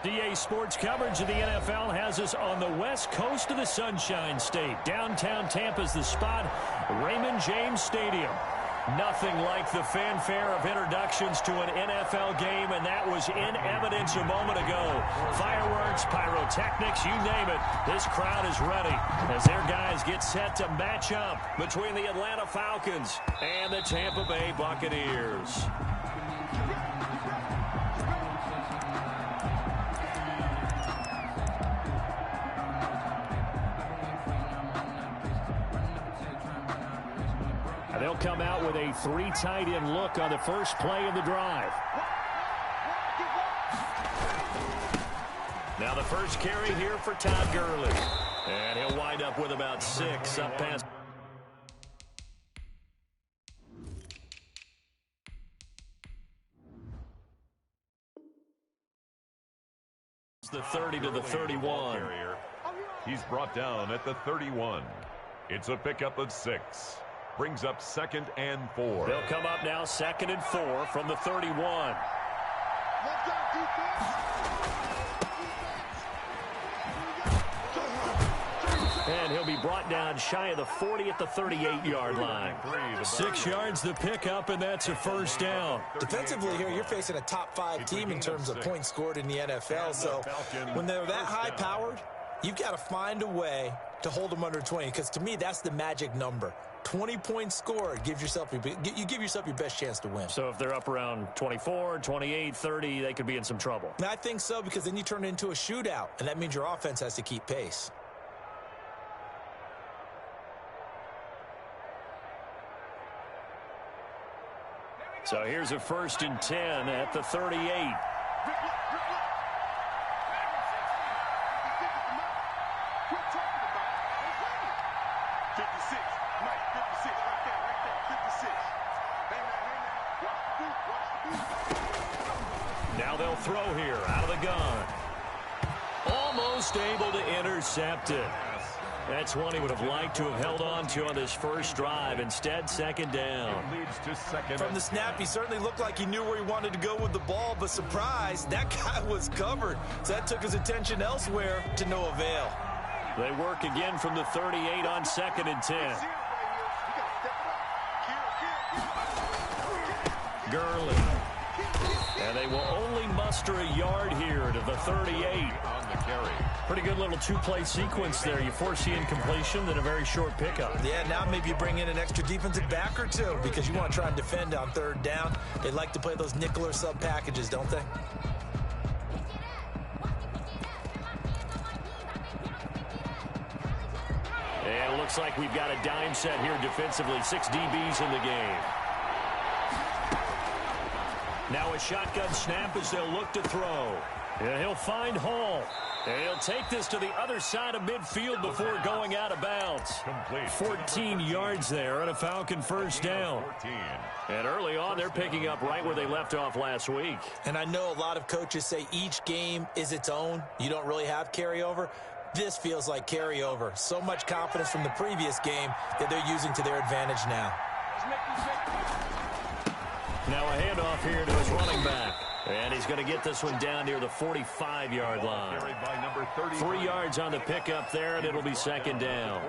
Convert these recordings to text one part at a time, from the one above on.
DA Sports coverage of the NFL has us on the west coast of the Sunshine State. Downtown Tampa's the spot, Raymond James Stadium. Nothing like the fanfare of introductions to an NFL game, and that was in evidence a moment ago. Fireworks, pyrotechnics, you name it. This crowd is ready as their guys get set to match up between the Atlanta Falcons and the Tampa Bay Buccaneers. They'll come out with a 3 tight end look on the first play of the drive. Now the first carry here for Todd Gurley. And he'll wind up with about 6 up past the 30 to the 31. He's brought down at the 31. It's a pickup of 6. Brings up 2nd and 4. They'll come up now 2nd and 4 from the 31. And he'll be brought down shy of the 40 at the 38-yard line. 6 yards the pickup, and that's a first down. Defensively here, you're facing a top 5 team in terms of points scored in the NFL. So when they're that high-powered, you've got to find a way to hold them under 20, because to me, that's the magic number. 20 points scored, you give yourself your best chance to win. So if they're up around 24, 28, 30, they could be in some trouble. And I think so, because then you turn it into a shootout, and that means your offense has to keep pace. So here's a 1st and 10 at the 38. Now they'll throw here out of the gun. Almost able to intercept it. That's one he would have liked to have held on to on this first drive. Instead, 2nd down. From the snap, he certainly looked like he knew where he wanted to go with the ball, but surprise, that guy was covered. So that took his attention elsewhere to no avail. They work again from the 38 on 2nd and 10. Gurley. And they will only muster a yard here to the 38. On the carry. Pretty good little 2-play sequence there. You force the incompletion, then a very short pickup. Yeah, now maybe you bring in an extra defensive back or 2 because you want to try and defend on 3rd down. They like to play those nickel or sub packages, don't they? And it looks like we've got a dime set here defensively. 6 DBs in the game. Now a shotgun snap as they'll look to throw. And he'll find Hall. And he'll take this to the other side of midfield before going out of bounds. 14 yards there and a Falcon first down. And early on, they're picking up right where they left off last week. And I know a lot of coaches say each game is its own. You don't really have carryover. This feels like carryover. So much confidence from the previous game that they're using to their advantage now. Now a handoff here to his running back. And he's going to get this one down near the 45-yard line. 3 yards on the pickup there, and it'll be 2nd down.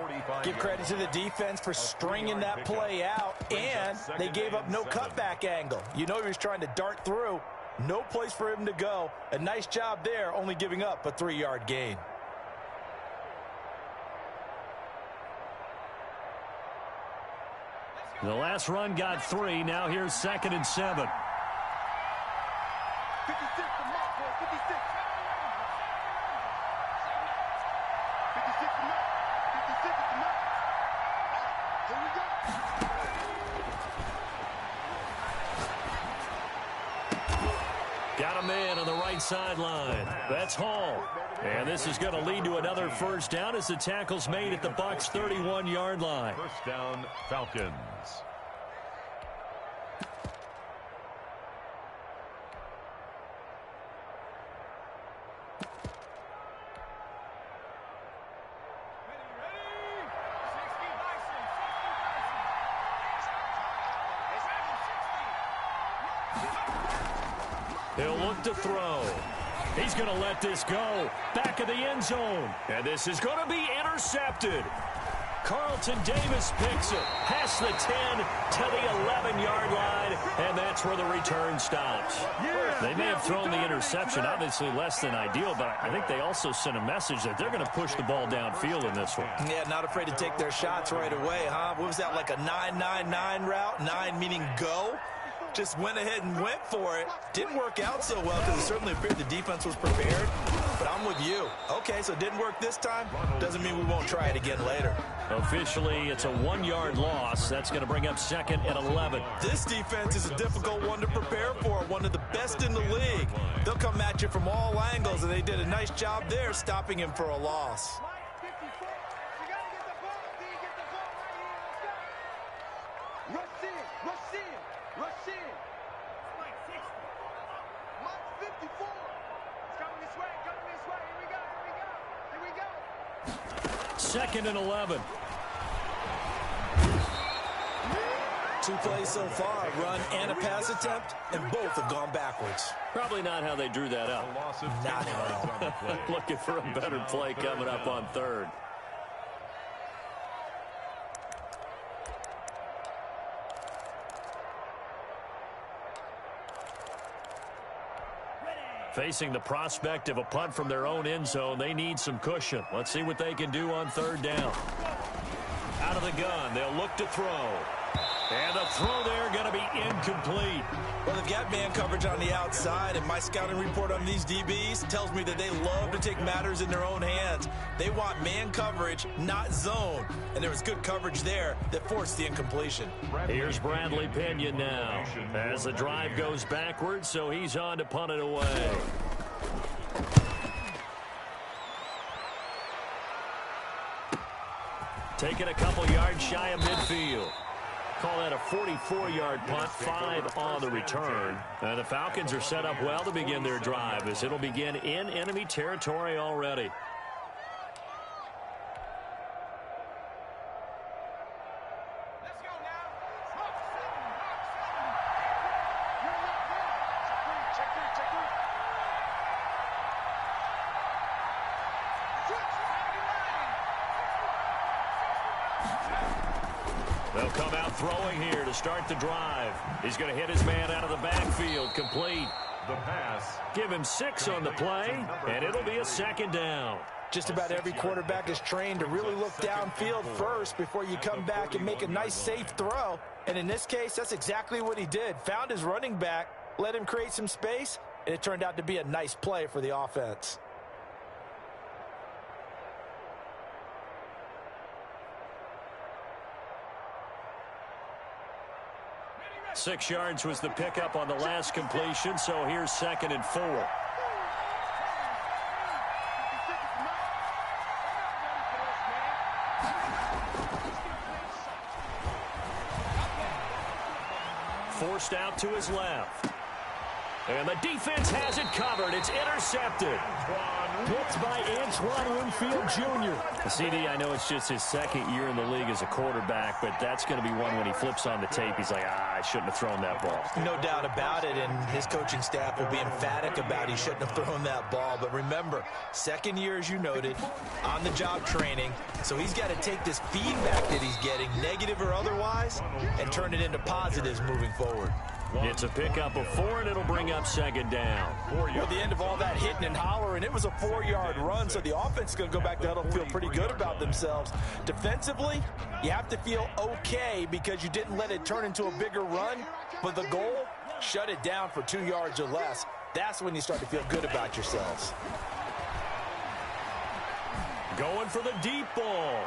Give credit to the defense for stringing that play out, and they gave up no cutback angle. You know he was trying to dart through. No place for him to go. A nice job there, only giving up a 3-yard gain. The last run got 3. Now here's 2nd and 7. Got him in on the right sideline. That's Hall. And this is going to lead to another first down as the tackle's made at the Bucs' 31-yard line. First down, Falcons. He'll look to throw. He's going to let this go. Back of the end zone. And this is going to be intercepted. Carlton Davis picks it. Past the 10 to the 11-yard line. And that's where the return stops. They may have thrown the interception, obviously less than ideal, but I think they also sent a message that they're going to push the ball downfield in this one. Yeah, not afraid to take their shots right away, huh? What was that, like a 9-9-9 route? 9 meaning go? Just went ahead and went for it. Didn't work out so well because it certainly appeared the defense was prepared. But I'm with you. Okay, so it didn't work this time. Doesn't mean we won't try it again later. Officially, it's a 1-yard loss. That's going to bring up 2nd and 11. This defense is a difficult one to prepare for. One of the best in the league. They'll come at you from all angles, and they did a nice job there stopping him for a loss. Second and 11. 2 plays so far, a run and a pass attempt, and both have gone backwards. Probably not how they drew that up. Not at all. Looking for a better play coming up on 3rd. Facing the prospect of a punt from their own end zone, they need some cushion. Let's see what they can do on 3rd down. Out of the gun, they'll look to throw. And the throw there going to be incomplete. Well, they've got man coverage on the outside, and my scouting report on these DBs tells me that they love to take matters in their own hands. They want man coverage, not zone. And there was good coverage there that forced the incompletion. Here's Bradley Pinion now as the drive goes backwards, so he's on to punt it away. Taking a couple yards shy of midfield. Call that a 44-yard punt, 5 on the return. And the Falcons are set up well to begin their drive as it'll begin in enemy territory already. They'll come out throwing here to start the drive. He's going to hit his man out of the backfield. Complete. The pass. Give him 6 on the play, and it'll be a 2nd down. Just about every quarterback is trained to really look downfield first before you come back and make a nice, safe throw. And in this case, that's exactly what he did. Found his running back, let him create some space, and it turned out to be a nice play for the offense. Six yards was the pickup on the last completion, so here's 2nd and 4. Forced out to his left. And the defense has it covered. It's intercepted. Picked by Antoine Winfield Jr. CD, I know it's just his 2nd year in the league as a quarterback, but that's going to be one when he flips on the tape. He's like, I shouldn't have thrown that ball. No doubt about it, and his coaching staff will be emphatic about he shouldn't have thrown that ball. But remember, 2nd year, as you noted, on-the-job training, so he's got to take this feedback that he's getting, negative or otherwise, and turn it into positives moving forward. It's a pickup of 4, and it'll bring up 2nd down. At the end of all that hitting and hollering, it was a 4-yard run, so the offense is going to go back to huddle and feel pretty good about themselves. Defensively, you have to feel okay because you didn't let it turn into a bigger run, but the goal, shut it down for 2 yards or less. That's when you start to feel good about yourselves. Going for the deep ball,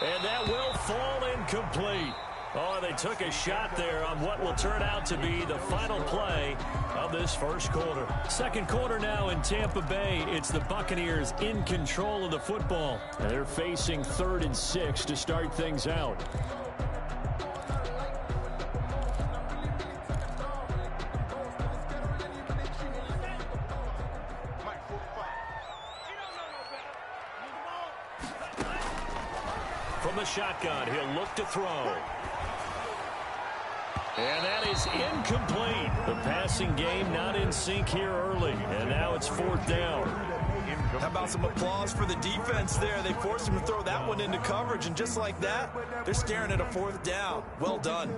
and that will fall incomplete. Oh, they took a shot there on what will turn out to be the final play of this first quarter. 2nd quarter now in Tampa Bay. It's the Buccaneers in control of the football. And they're facing 3rd and 6 to start things out. From the shotgun, he'll look to throw. And that is incomplete. The passing game not in sync here early. And now it's 4th down. How about some applause for the defense there? They forced him to throw that one into coverage, and just like that, they're staring at a 4th down. Well done.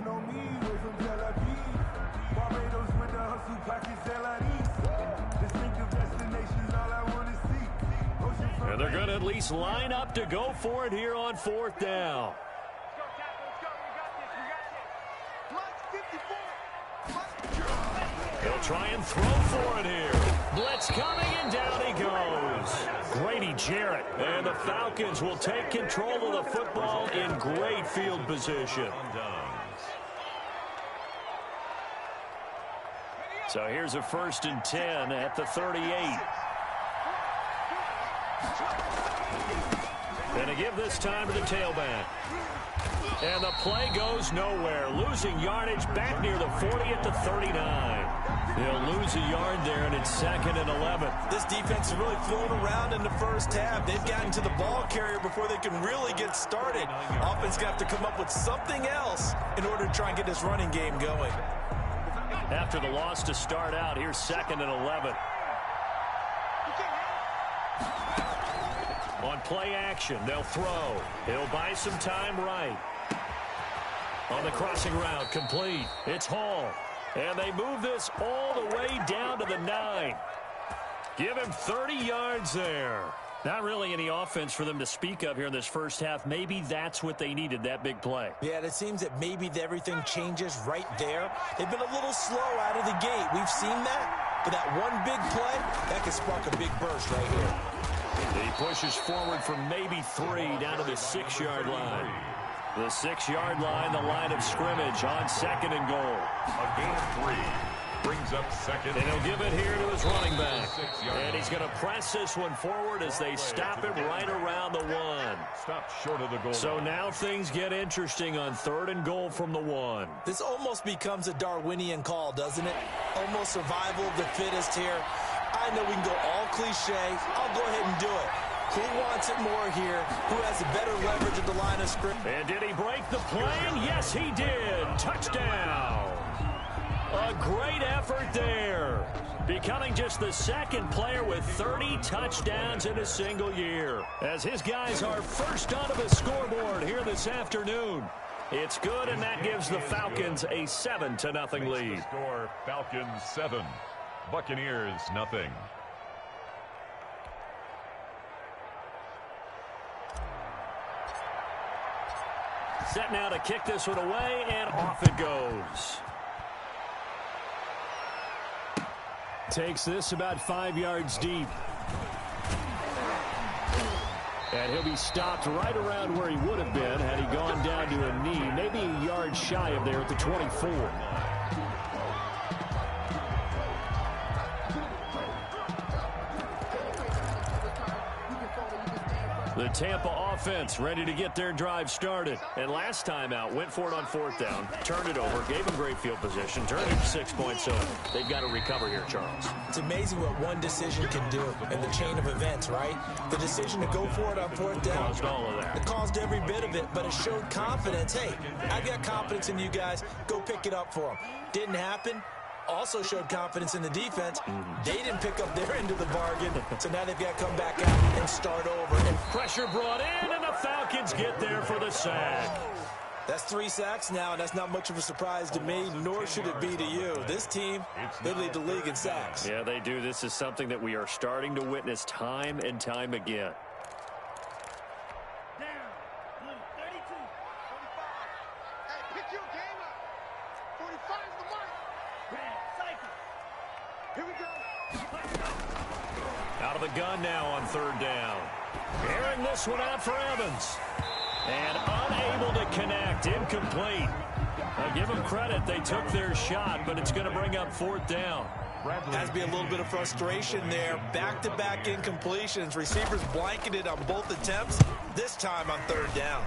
And they're going to at least line up to go for it here on 4th down. He'll try and throw for it here. Blitz coming, and down he goes. Grady Jarrett. And the Falcons will take control of the football in great field position. So here's a 1st and 10 at the 38. And to give this time to the tailback. And the play goes nowhere. Losing yardage back near the 40 at the 39. They'll lose a yard there, and it's 2nd and 11. This defense is really flown around in the first half. They've gotten to the ball carrier before they can really get started. Offense got to come up with something else in order to try and get this running game going. After the loss to start out, here's 2nd and 11. On play action, they'll throw. He'll buy some time right. On the crossing route, complete. It's Hall. And they move this all the way down to the 9. Give him 30 yards there. Not really any offense for them to speak of here in this first half. Maybe that's what they needed, that big play. Yeah, it seems that maybe everything changes right there. They've been a little slow out of the gate. We've seen that. But that one big play, that could spark a big burst right here. He pushes forward from maybe 3 down to the 6-yard line. The 6-yard line, the line of scrimmage on 2nd and goal. A gain of 3. Brings up 2nd. And he'll give it here to his running back. And he's going to press this one forward as they stop him right around the 1. Stop short of the goal. So now things get interesting on 3rd and goal from the 1. This almost becomes a Darwinian call, doesn't it? Almost survival of the fittest here. I know we can go all cliche. I'll go ahead and do it. Who wants it more here? Who has a better leverage at the line of scrimmage? And did he break the plane? Yes, he did. Touchdown. A great effort there. Becoming just the 2nd player with 30 touchdowns in a single year. As his guys are first onto the scoreboard here this afternoon. It's good, and that gives the Falcons a 7-0 lead. Score, Falcons 7. Buccaneers nothing. Set now to kick this one away, and off it goes. Takes this about 5 yards deep. And he'll be stopped right around where he would have been had he gone down to a knee, maybe a yard shy of there at the 24. The Tampa offense ready to get their drive started. And last time out, went for it on 4th down, turned it over, gave them great field position, turned it to 6 points, so they've got to recover here, Charles. It's amazing what one decision can do in the chain of events, right? The decision to go for it on 4th down. Caused all of that. It caused every bit of it, but it showed confidence. Hey, I've got confidence in you guys. Go pick it up for them. Didn't happen. Also showed confidence in the defense. They didn't pick up their end of the bargain, so now they've got to come back out and start over. And pressure brought in, and the Falcons get there for the sack. That's 3 sacks now, and that's not much of a surprise to me, nor should it be to you. This team, they lead the league in sacks. Yeah, they do. This is something that we are starting to witness time and time again. Out of the gun now on 3rd down. Airing this one out for Evans. And unable to connect. Incomplete. I'll give them credit. They took their shot, but it's going to bring up 4th down. Has to be a little bit of frustration there. Back-to-back incompletions. Receivers blanketed on both attempts. This time on 3rd down.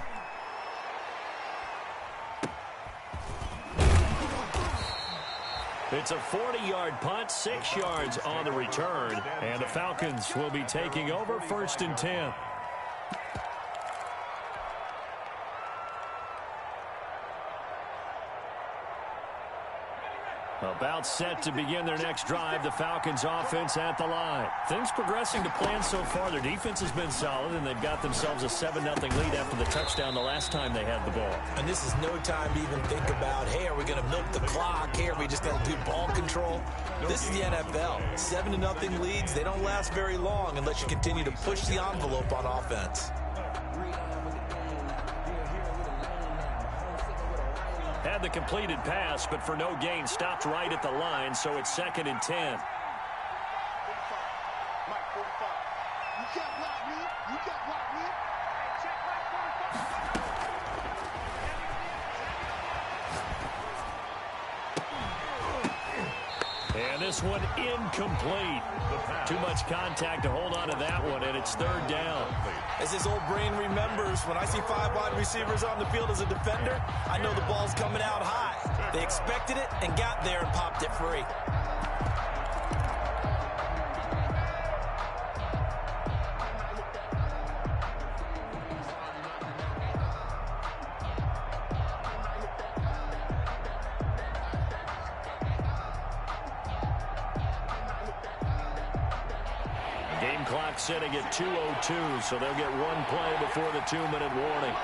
It's a 40-yard punt, 6 yards on the return, and the Falcons will be taking over 1st and 10. About set to begin their next drive, the Falcons offense at the line. Things progressing to plan so far. Their defense has been solid, and they've got themselves a 7-0 lead after the touchdown the last time they had the ball. And this is no time to even think about, hey, are we going to milk the clock? Hey, are we just going to do ball control? This is the NFL. 7-0 leads, they don't last very long unless you continue to push the envelope on offense. Had the completed pass, but for no gain, stopped right at the line, so it's 2nd and 10. And this one incomplete. Too much contact to hold on to that one, and it's 3rd down. As his old brain remembers, when I see 5 wide receivers on the field as a defender, I know the ball's coming out high. They expected it and got there and popped it free. Clock sitting at 2:02, so they'll get one play before the 2-minute warning.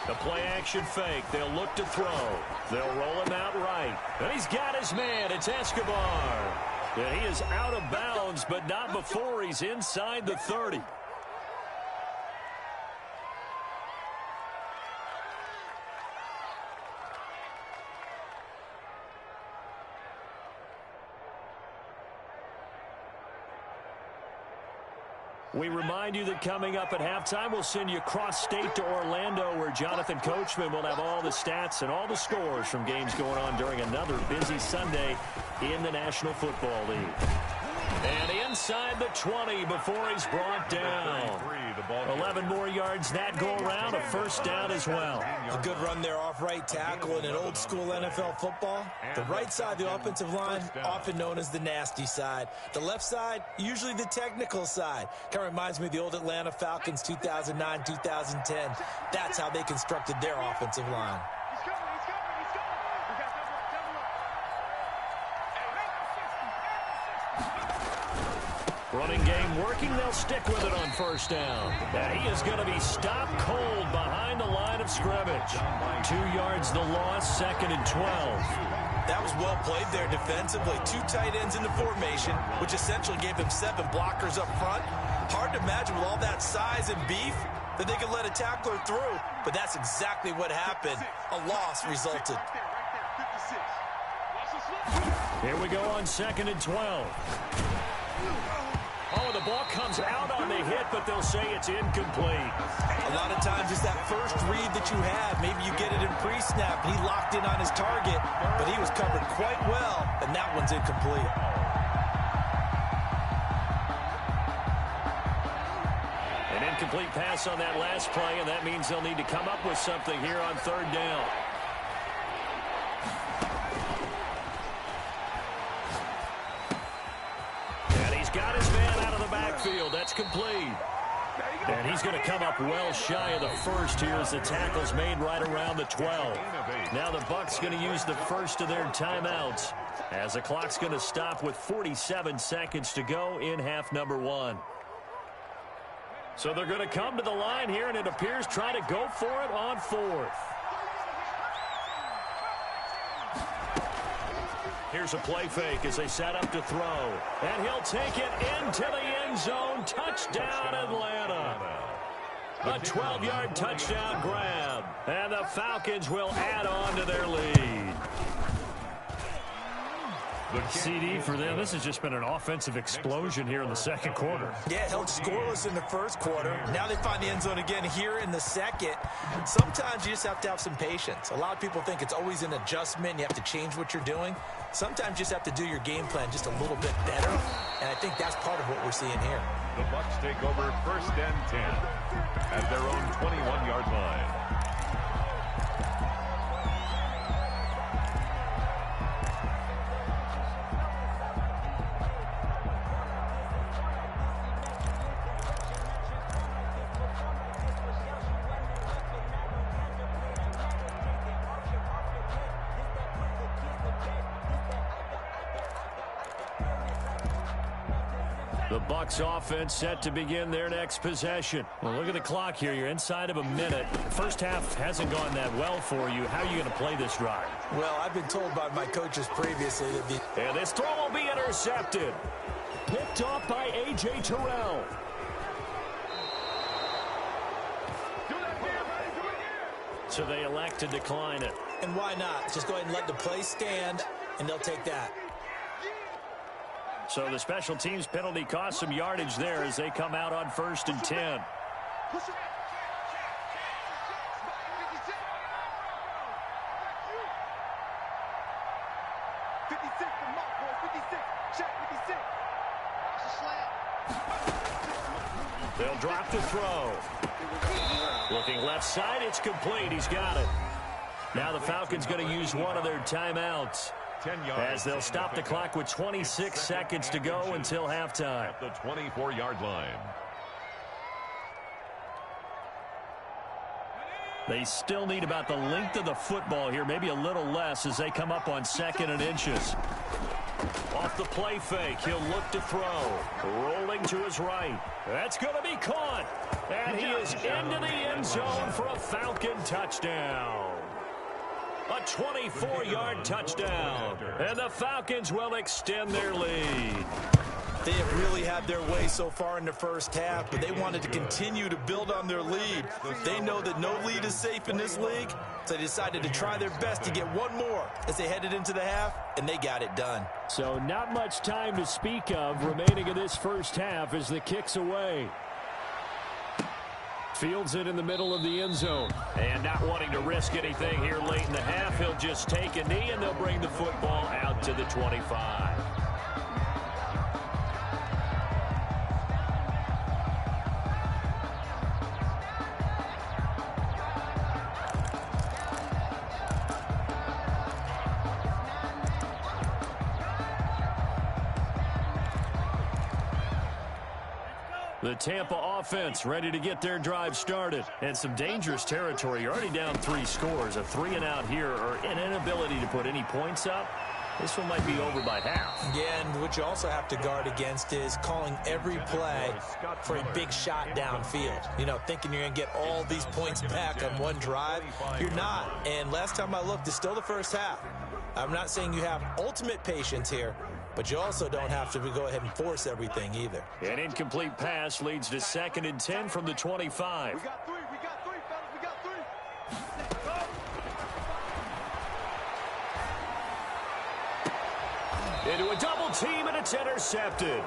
The play action fake. They'll look to throw. They'll roll him out right. And he's got his man. It's Escobar. And he is out of bounds, but not before he's inside the 30. We remind you that coming up at halftime, we'll send you cross-state to Orlando, where Jonathan Coachman will have all the stats and all the scores from games going on during another busy Sunday in the National Football League. And inside the 20 before he's brought down. 11 more yards that go around, a 1st down as well. A good run there off right tackle in an old-school NFL football. The right side of the offensive line, often known as the nasty side. The left side, usually the technical side. Kind of reminds me of the old Atlanta Falcons 2009, 2010. That's how they constructed their offensive line. Running game working. They'll stick with it on 1st down. And he is going to be stopped cold behind the line of scrimmage. 2 yards the loss, 2nd and 12. That was well played there defensively. 2 tight ends in the formation, which essentially gave him 7 blockers up front. Hard to imagine with all that size and beef that they could let a tackler through. But that's exactly what happened. A loss resulted. Here we go on 2nd and 12. Oh, the ball comes out on the hit, but they'll say it's incomplete. A lot of times it's that first read that you have. Maybe you get it in pre-snap. He locked in on his target, but he was covered quite well, and that one's incomplete. An incomplete pass on that last play, and that means they'll need to come up with something here on 3rd down. Got his man out of the backfield. That's complete. And he's going to come up well shy of the 1st here as the tackle's made right around the 12. Now the Bucs going to use the 1st of their timeouts as the clock's going to stop with 47 seconds to go in half number 1. So they're going to come to the line here, and it appears try to go for it on 4th. Here's a play fake as they set up to throw. And he'll take it into the end zone. Touchdown, Atlanta. A 12-yard touchdown grab. And the Falcons will add on to their lead. CD for them. This has just been an offensive explosion here in the 2nd quarter. Yeah, held scoreless in the 1st quarter. Now they find the end zone again here in the 2nd. Sometimes you just have to have some patience. A lot of people think it's always an adjustment. You have to change what you're doing. Sometimes you just have to do your game plan just a little bit better. And I think that's part of what we're seeing here. The Bucs take over 1st and 10 at their own 21-yard line. The Bucs offense set to begin their next possession. Well, look at the clock here. You're inside of a minute. The first half hasn't gone that well for you. How are you going to play this drive? Well, I've been told by my coaches previously that and this throw will be intercepted. Picked off by A.J. Terrell. So they elect to decline it. And why not? Just go ahead and let the play stand, and they'll take that. So the special teams penalty cost some yardage there as they come out on 1st and 10. They'll drop the throw. Looking left side, it's complete. He's got it. Now the Falcons going to use one of their timeouts, as they'll stop the clock with 26 seconds to go until halftime. At the 24-yard line. They still need about the length of the football here, maybe a little less, as they come up on 2nd and inches. Off the play fake, he'll look to throw. Rolling to his right. That's going to be caught. And he is into the end zone for a Falcon touchdown. A 24-yard touchdown. And the Falcons will extend their lead. They have really had their way so far in the first half, but they wanted to continue to build on their lead. They know that no lead is safe in this league, so they decided to try their best to get one more as they headed into the half, and they got it done. So not much time to speak of remaining in this first half as the kick's away. Fields it in the middle of the end zone. And not wanting to risk anything here late in the half, he'll just take a knee, and they'll bring the football out to the 25. The Tampa offense ready to get their drive started. And some dangerous territory. You're already down 3 scores. A 3-and-out here, or an inability to put any points up. This one might be over by half. Yeah, and what you also have to guard against is calling every play for a big shot downfield. You know, thinking you're going to get all these points back on one drive. You're not. And last time I looked, it's still the first half. I'm not saying you have ultimate patience here, but you also don't have to go ahead and force everything either. An incomplete pass leads to 2nd and 10 from the 25. We got 3, fellas, we got 3. Into a double team, and it's intercepted.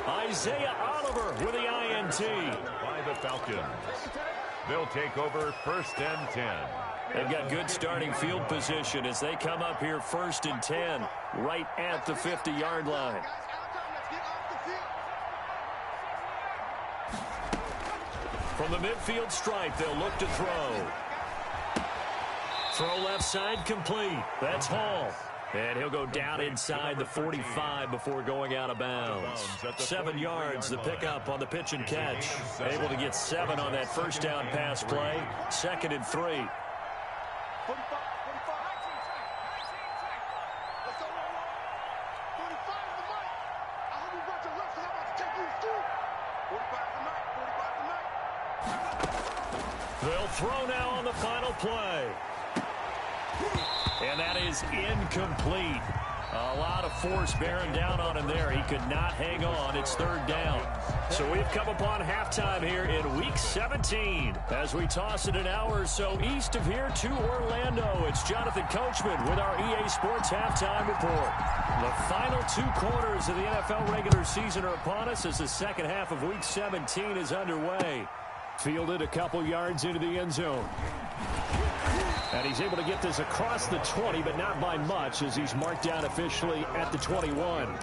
Isaiah Oliver with the INT. By the Falcons. They'll take over 1st and 10. They've got good starting field position as they come up here 1st and 10, right at the 50-yard line. From the midfield stripe, they'll look to throw. Throw left side complete. That's Hall. And he'll go down inside the 45 before going out of bounds. 7 yards, the pickup on the pitch and catch. Able to get 7 on that first down pass play. 2nd and 3. 45, 45. 45 is the mic. I hope you brought your left because I'm about to take you to school. 45 is the mic. 45 is the mic. They'll throw now on the final play. And that is incomplete. A lot of force bearing down on him there. He could not hang on. It's 3rd down. So we've come upon halftime here in Week 17. As we toss it an hour or so east of here to Orlando, it's Jonathan Coachman with our EA Sports Halftime Report. The final 2 quarters of the NFL regular season are upon us as the second half of Week 17 is underway. Fielded a couple yards into the end zone. And he's able to get this across the 20, but not by much, as he's marked down officially at the 21.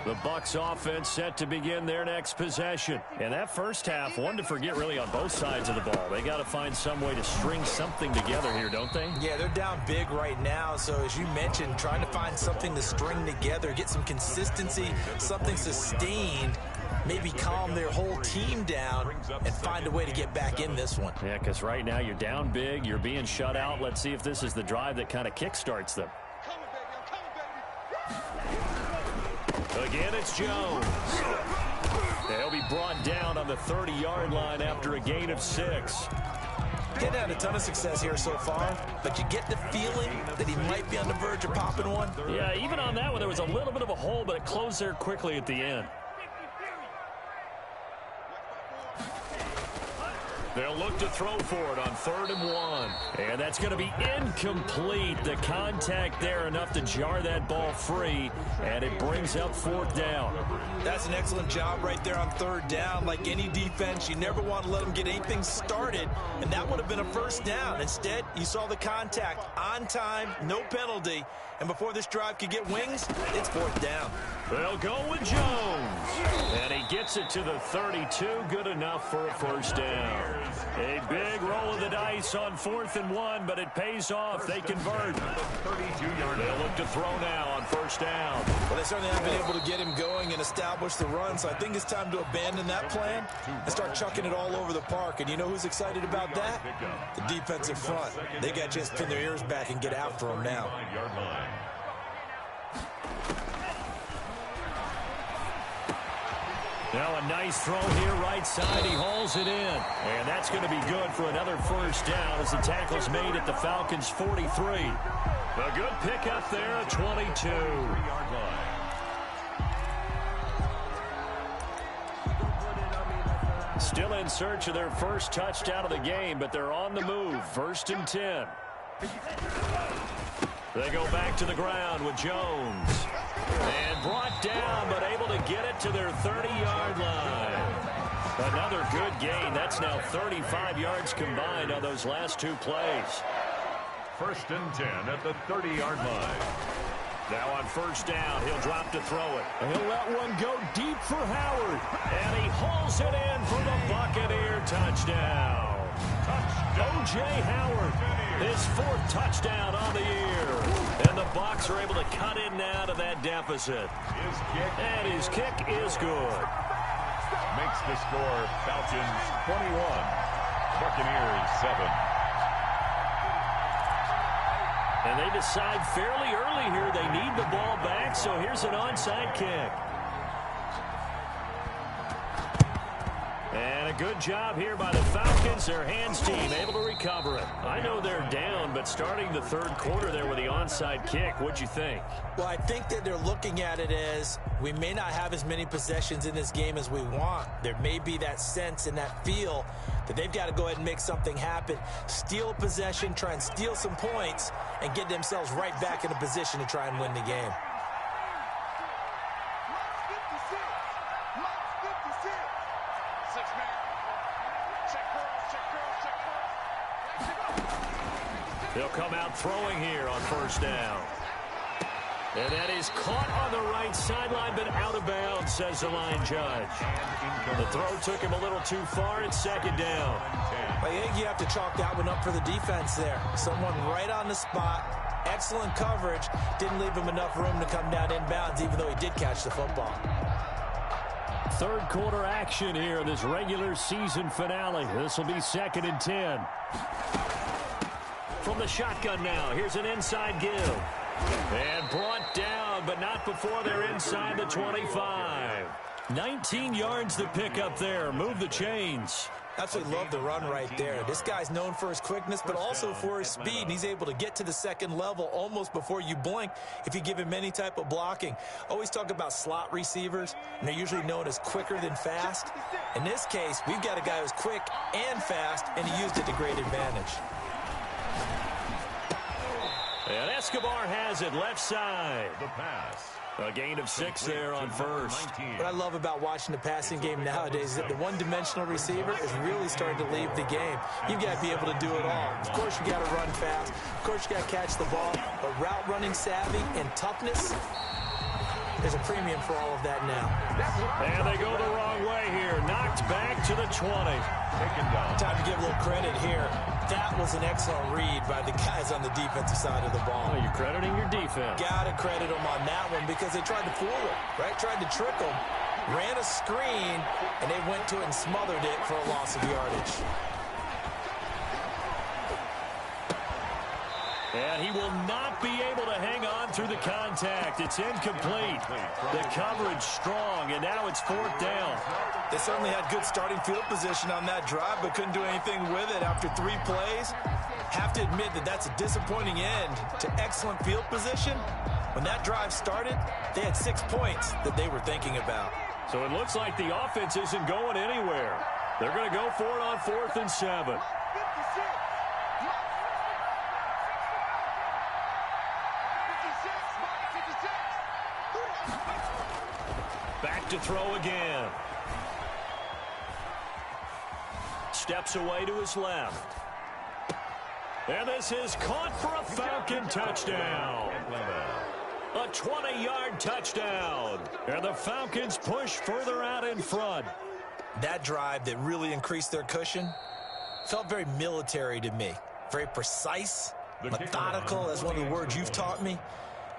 The Bucs offense set to begin their next possession. And that first half, one to forget really on both sides of the ball. They got to find some way to string something together here, don't they? Yeah, they're down big right now. So as you mentioned, trying to find something to string together, get some consistency, something sustained, maybe calm their whole team down and find a way to get back in this one. Yeah, because right now you're down big, you're being shut out. Let's see if this is the drive that kind of kickstarts them. Coming, baby. I'm coming, baby. Again, it's Jones. He'll be brought down on the 30-yard line after a gain of 6. Getting had a ton of success here so far, but you get the feeling that he might be on the verge of popping one. Yeah, even on that one, there was a little bit of a hole, but it closed there quickly at the end. They'll look to throw for it on 3rd and 1. And that's going to be incomplete. The contact there enough to jar that ball free, and it brings up 4th down. That's an excellent job right there on 3rd down. Like any defense, you never want to let them get anything started, and that would have been a 1st down. Instead, you saw the contact on time, no penalty, and before this drive could get wings, it's 4th down. They'll go with Jones, and he gets it to the 32, good enough for a 1st down. A big roll of the dice on 4th and 1, but it pays off. They convert. 32-yard. They'll look to throw now on 1st down. Well, they certainly have been able to get him going and establish the run, so I think it's time to abandon that plan and start chucking it all over the park. And you know who's excited about that? The defensive front. They got to just pin their ears back and get after him now. Now a nice throw here right side. He hauls it in. And that's going to be good for another 1st down as the tackle's made at the Falcons' 43. A good pickup there at 22. Still in search of their first touchdown of the game, but they're on the move. 1st and 10. They go back to the ground with Jones. And brought down, but able to get it to their 30-yard line. Another good gain. That's now 35 yards combined on those last 2 plays. 1st and 10 at the 30-yard line. Now on 1st down, he'll drop to throw it. He'll let one go deep for Howard. And he hauls it in for the Buccaneer touchdown. O.J. Howard, his 4th touchdown on the year. And the Bucs are able to cut in now to that deficit. And his kick is good. Makes the score Falcons 21, Buccaneers 7. And they decide fairly early here they need the ball back, so here's an onside kick. And a good job here by the Falcons. Their hands team able to recover it. I know they're down, but starting the 3rd quarter there with the onside kick, what'd you think? Well, I think that they're looking at it as we may not have as many possessions in this game as we want. There may be that sense and that feel that they've got to go ahead and make something happen. Steal a possession, try and steal some points, and get themselves right back in a position to try and win the game. They'll come out throwing here on 1st down. And that is caught on the right sideline, but out of bounds, says the line judge. The throw took him a little too far. It's 2nd down. I think you have to chalk that one up for the defense there. Someone right on the spot. Excellent coverage. Didn't leave him enough room to come down inbounds, even though he did catch the football. 3rd quarter action here in this regular season finale. This will be 2nd and 10. From the shotgun now, here's an inside give. And brought down, but not before they're inside the 25. 19 yards to pick up there. Move the chains. Absolutely love the run right there. This guy's known for his quickness, but also for his speed. And he's able to get to the 2nd level almost before you blink if you give him any type of blocking. Always talk about slot receivers, and they're usually known as quicker than fast. In this case, we've got a guy who's quick and fast, and he used it to great advantage. And Escobar has it left side. The pass. A gain of 6 there on 1st. What I love about watching the passing game nowadays is that the one-dimensional receiver is really starting to leave the game. You've got to be able to do it all. Of course, you got to run fast. Of course, you got to catch the ball. But route running savvy and toughness, there's a premium for all of that now. And they go the wrong way here. Knocked back to the 20. Taken down. Time to give a little credit here. That was an excellent read by the guys on the defensive side of the ball. Oh, you're crediting your defense. Got to credit them on that one because they tried to fool him, right? Tried to trick him. Ran a screen, and they went to it and smothered it for a loss of yardage. And he will not be able to hang on through the contact. It's incomplete. The coverage strong, and now it's 4th down. They certainly had good starting field position on that drive, but couldn't do anything with it after 3 plays. Have to admit that that's a disappointing end to excellent field position. When that drive started, they had 6 points that they were thinking about. So it looks like the offense isn't going anywhere. They're going to go for it on 4th and 7. Back to throw again. Steps away to his left. And this is caught for a Falcon touchdown. A 20-yard touchdown. And the Falcons push further out in front. That drive that really increased their cushion felt very military to me. Very precise, methodical, that's one of the words you've taught me.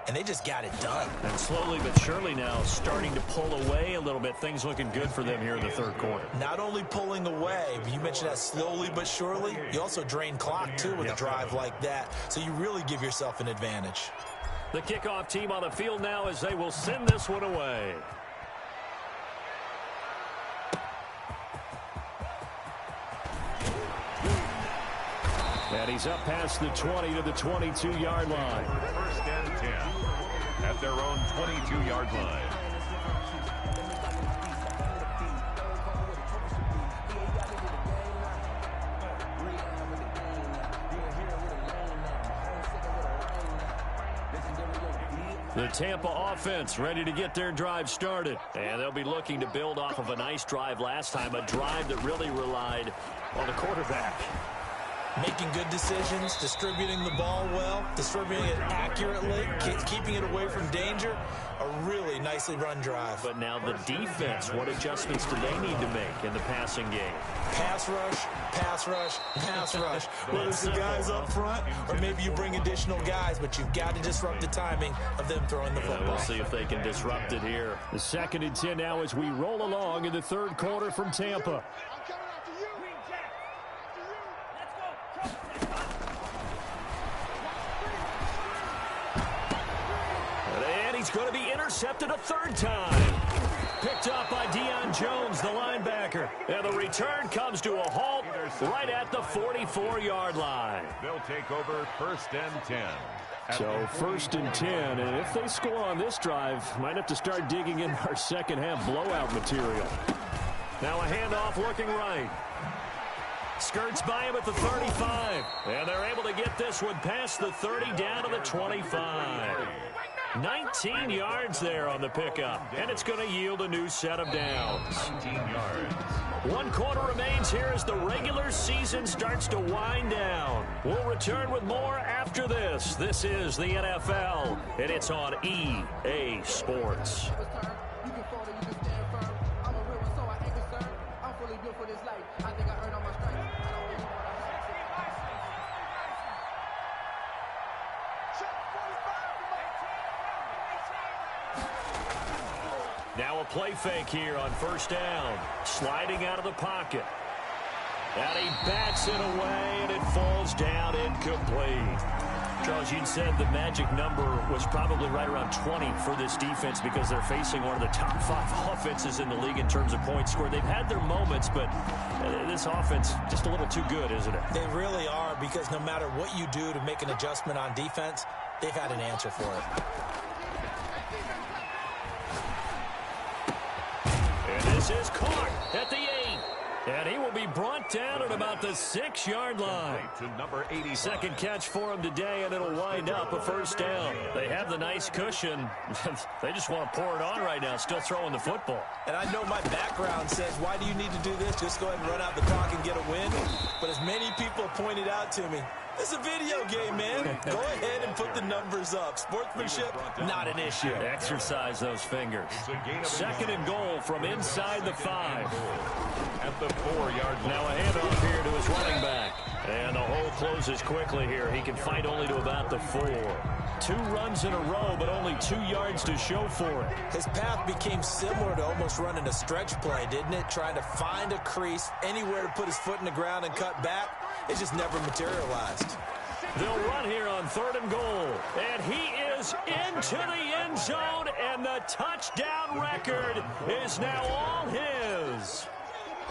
And they just got it done. And slowly but surely now starting to pull away a little bit. Things looking good for them here in the 3rd quarter. Not only pulling away, but you mentioned that slowly but surely. You also drain clock, too, with a drive like that. So you really give yourself an advantage. The kickoff team on the field now as they will send this one away. And he's up past the 20 to the 22-yard line. 1st and 10 at their own 22-yard line. The Tampa offense ready to get their drive started. And they'll be looking to build off of a nice drive last time, a drive that really relied on the quarterback. Making good decisions, distributing the ball well, distributing it accurately, keeping it away from danger. A really nicely run drive. But now the defense, what adjustments do they need to make in the passing game? Pass rush, pass rush, pass rush. Whether it's the guys up front or maybe you bring additional guys, but you've got to disrupt the timing of them throwing the football. We'll see if they can disrupt it here. The 2nd and 10 now as we roll along in the 3rd quarter from Tampa. He's going to be intercepted a 3rd time. Picked up by Deion Jones, the linebacker. And the return comes to a halt right at the 44-yard line. They'll take over 1st and 10. So 1st and 10, and if they score on this drive, might have to start digging in our second-half blowout material. Now a handoff looking right. Skirts by him at the 35. And they're able to get this one past the 30 down to the 25. 19 yards there on the pickup, and it's going to yield a new set of downs. 19 yards. 1 quarter remains here as the regular season starts to wind down. We'll return with more after this. This is the NFL, and it's on EA Sports. Now a play fake here on 1st down. Sliding out of the pocket. And he bats it away, and it falls down incomplete. Charles, you said the magic number was probably right around 20 for this defense because they're facing one of the top 5 offenses in the league in terms of points scored. They've had their moments, but this offense just a little too good, isn't it? They really are, because no matter what you do to make an adjustment on defense, they've had an answer for it. This is caught at the 8. And he will be brought down at about the 6-yard line. To number 80. Second catch for him today, and it'll wind up a 1st down. They have the nice cushion. They just want to pour it on right now, still throwing the football. And I know my background says, why do you need to do this? Just go ahead and run out the clock and get a win. But as many people pointed out to me, it's a video game, man. Go ahead and put the numbers up. Sportsmanship, not an issue. Exercise those fingers. 2nd and goal from inside the 5. At the 4-yard line. Now a handoff here to his running back. And the hole closes quickly here. He can fight only to about the 4. 2 runs in a row, but only 2 yards to show for it. His path became similar to almost running a stretch play, didn't it? Trying to find a crease, anywhere to put his foot in the ground and cut back. It just never materialized. They'll run here on 3rd and goal. And he is into the end zone, and the touchdown record is now all his.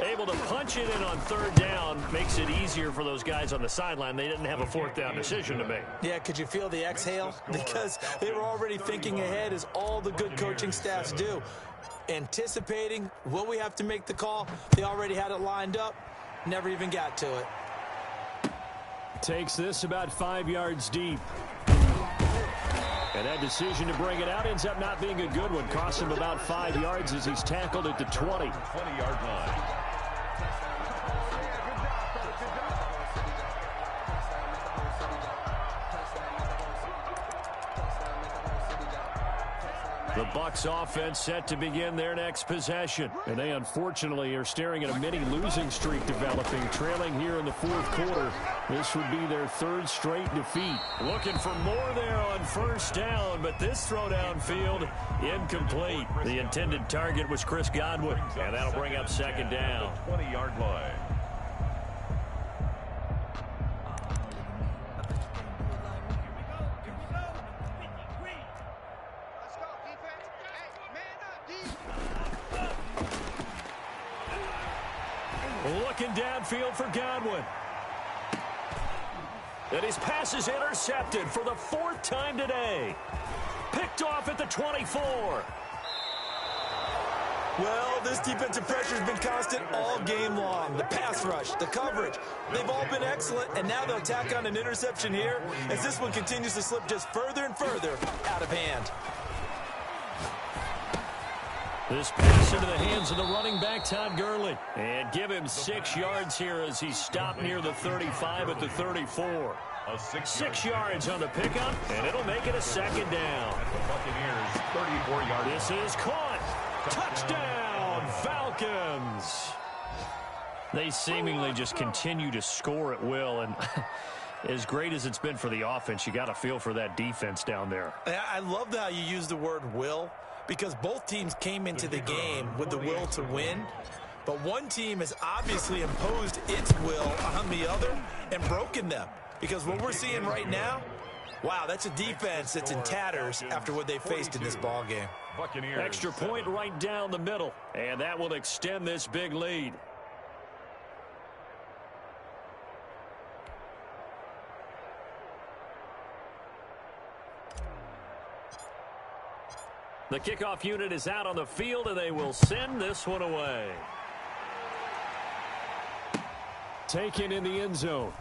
Able to punch it in on 3rd down makes it easier for those guys on the sideline. They didn't have a 4th down decision to make. Yeah, could you feel the exhale? Because they were already thinking ahead, as all the good coaching staffs do. Anticipating, will we have to make the call? They already had it lined up, never even got to it. Takes this about 5 yards deep. And that decision to bring it out ends up not being a good one. Costs him about 5 yards as he's tackled at the 20. 20-yard line. The Bucs offense set to begin their next possession. And they unfortunately are staring at a mini losing streak developing, trailing here in the 4th quarter. This would be their 3rd straight defeat. Looking for more there on 1st down, but this throw downfield incomplete. The intended target was Chris Godwin, and that'll bring up 2nd down. 20-yard line. Looking downfield for Godwin. And his pass is intercepted for the 4th time today. Picked off at the 24. Well, this defensive pressure has been constant all game long. The pass rush, the coverage, they've all been excellent, and now they'll tack on an interception here as this one continues to slip just further and further out of hand. This pass into the hands of the running back, Todd Gurley. And give him 6 yards here as he's stopped near the 35 at the 34. 6 yards on the pickup, and it'll make it a 2nd down. At the Buccaneers, 34-yard. This is caught. Touchdown, Falcons. They seemingly just continue to score at will, and as great as it's been for the offense, you got to feel for that defense down there. I love how you use the word will, because both teams came into the game with the will to win, but one team has obviously imposed its will on the other and broken them. Because what we're seeing right now, wow, that's a defense that's in tatters after what they faced in this ball game. Extra point right down the middle, and that will extend this big lead. The kickoff unit is out on the field, and they will send this one away. Taken in the end zone.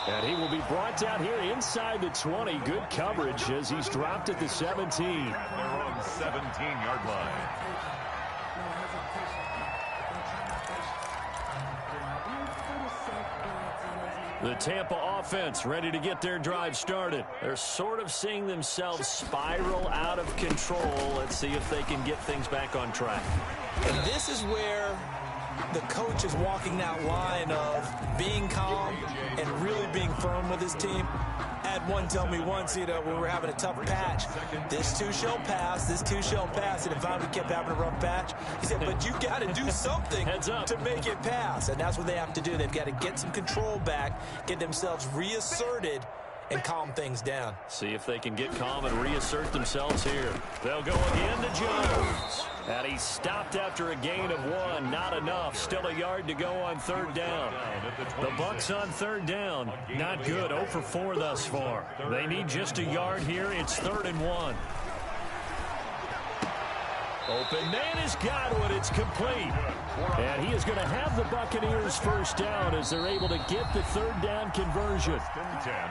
And he will be brought down here inside the 20. Good coverage as he's dropped at the 17. At their own 17-yard line. The Tampa offense ready to get their drive started. They're sort of seeing themselves spiral out of control. Let's see if they can get things back on track. And this is where the coach is walking that line of being calm and really being firm with his team. I had one tell me once, when we were having a tough patch, this too shall pass, this too shall pass, and if we kept having a rough patch, he said, but you got to do something to make it pass, and that's what they have to do. They've got to get some control back, get themselves reasserted, and calm things down. See if they can get calm and reassert themselves here. They'll go again to Jones. And he stopped after a gain of 1. Not enough. Still a yard to go on 3rd down. The Bucs on 3rd down. Not good. 0 for 4 thus far. They need just a yard here. It's 3rd and 1. Open man is Godwin. It's complete. And he is going to have the Buccaneers 1st down as they're able to get the 3rd down conversion.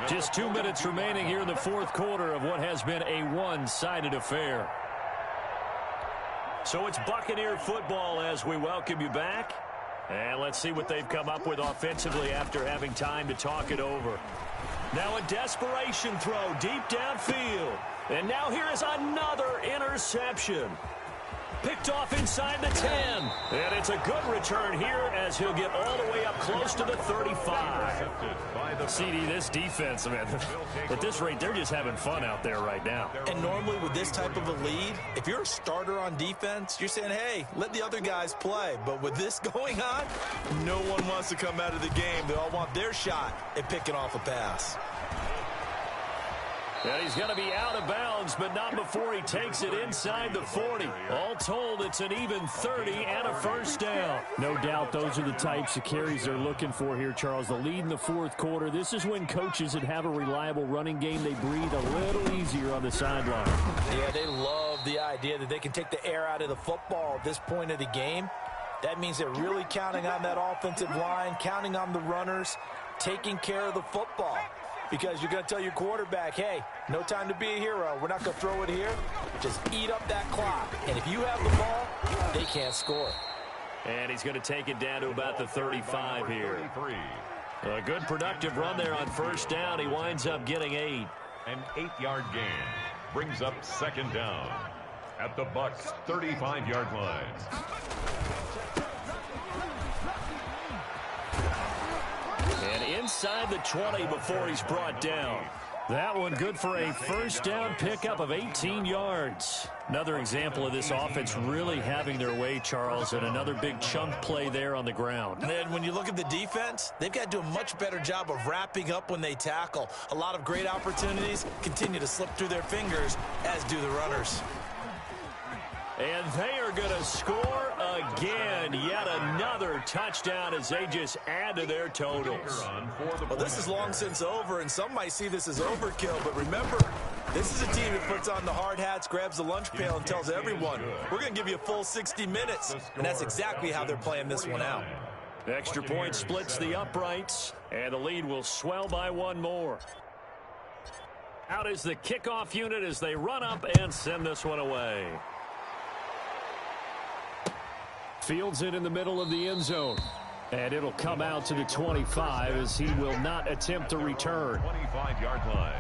Just 2 minutes remaining here in the 4th quarter of what has been a one-sided affair. So it's Buccaneer football as we welcome you back. And let's see what they've come up with offensively after having time to talk it over. Now a desperation throw deep downfield. And now here is another interception. Picked off inside the 10. And it's a good return here as he'll get all the way up close to the 35. CD, this defense, man, at this rate, they're just having fun out there right now. And normally with this type of a lead, if you're a starter on defense, you're saying, hey, let the other guys play. But with this going on, no one wants to come out of the game. They all want their shot at picking off a pass. And he's going to be out of bounds, but not before he takes it inside the 40. All told, it's an even 30 and a first down. No doubt those are the types of carries they're looking for here, Charles. The lead in the fourth quarter. This is when coaches that have a reliable running game, they breathe a little easier on the sideline. Yeah, they love the idea that they can take the air out of the football at this point of the game. That means they're really counting on that offensive line, counting on the runners, taking care of the football. Because you're going to tell your quarterback, hey, no time to be a hero. We're not going to throw it here. Just eat up that clock. And if you have the ball, they can't score. And he's going to take it down to about the 35 here. A good productive run there on first down. He winds up getting 8. An 8-yard gain brings up second down at the Bucs' 35-yard line. And inside the 20 before he's brought down. That one good for a first down pickup of 18 yards. Another example of this offense really having their way, Charles, and another big chunk play there on the ground. And then when you look at the defense, they've got to do a much better job of wrapping up when they tackle. A lot of great opportunities continue to slip through their fingers, as do the runners. And they are going to score again. Yet another touchdown as they just add to their totals. Well, this is long since over, and some might see this as overkill. But remember, this is a team that puts on the hard hats, grabs the lunch pail, and tells everyone, we're going to give you a full 60 minutes. And that's exactly how they're playing this one out. Extra point splits the uprights, and the lead will swell by one more. Out is the kickoff unit as they run up and send this one away. Fields it in the middle of the end zone. And it'll come out to the 25 as he will not attempt to return. 25-yard line.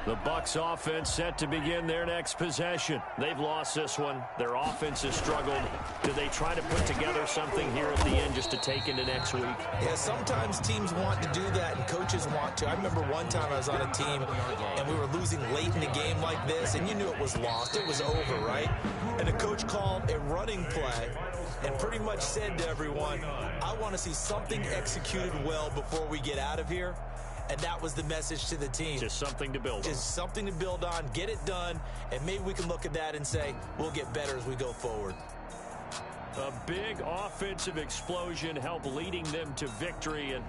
The Bucs offense set to begin their next possession. They've lost this one. Their offense has struggled. Do they try to put together something here at the end just to take into next week? Yeah, sometimes teams want to do that and coaches want to. I remember one time I was on a team and we were losing late in the game like this, and you knew it was lost. It was over, right? And the coach called a running play and pretty much said to everyone, I want to see something executed well before we get out of here. And that was the message to the team. Just something to build on. Just something to build on, get it done, and maybe we can look at that and say, we'll get better as we go forward. A big offensive explosion helped leading them to victory. And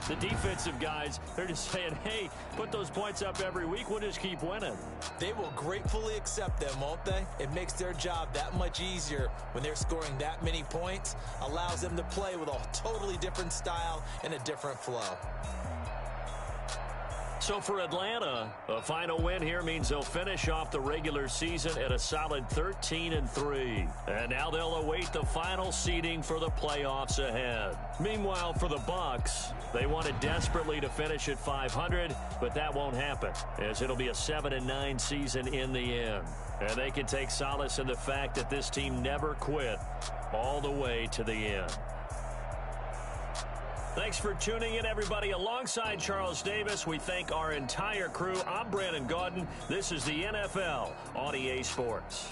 the defensive guys, they're just saying, hey, put those points up every week. We'll just keep winning. They will gratefully accept them, won't they? It makes their job that much easier when they're scoring that many points. Allows them to play with a totally different style and a different flow. So for Atlanta, a final win here means they'll finish off the regular season at a solid 13-3. And now they'll await the final seeding for the playoffs ahead. Meanwhile, for the Bucs, they wanted desperately to finish at 500, but that won't happen, as it'll be a 7-9 season in the end. And they can take solace in the fact that this team never quit all the way to the end. Thanks for tuning in, everybody. Alongside Charles Davis, we thank our entire crew. I'm Brandon Gaudin. This is the NFL on EA Sports.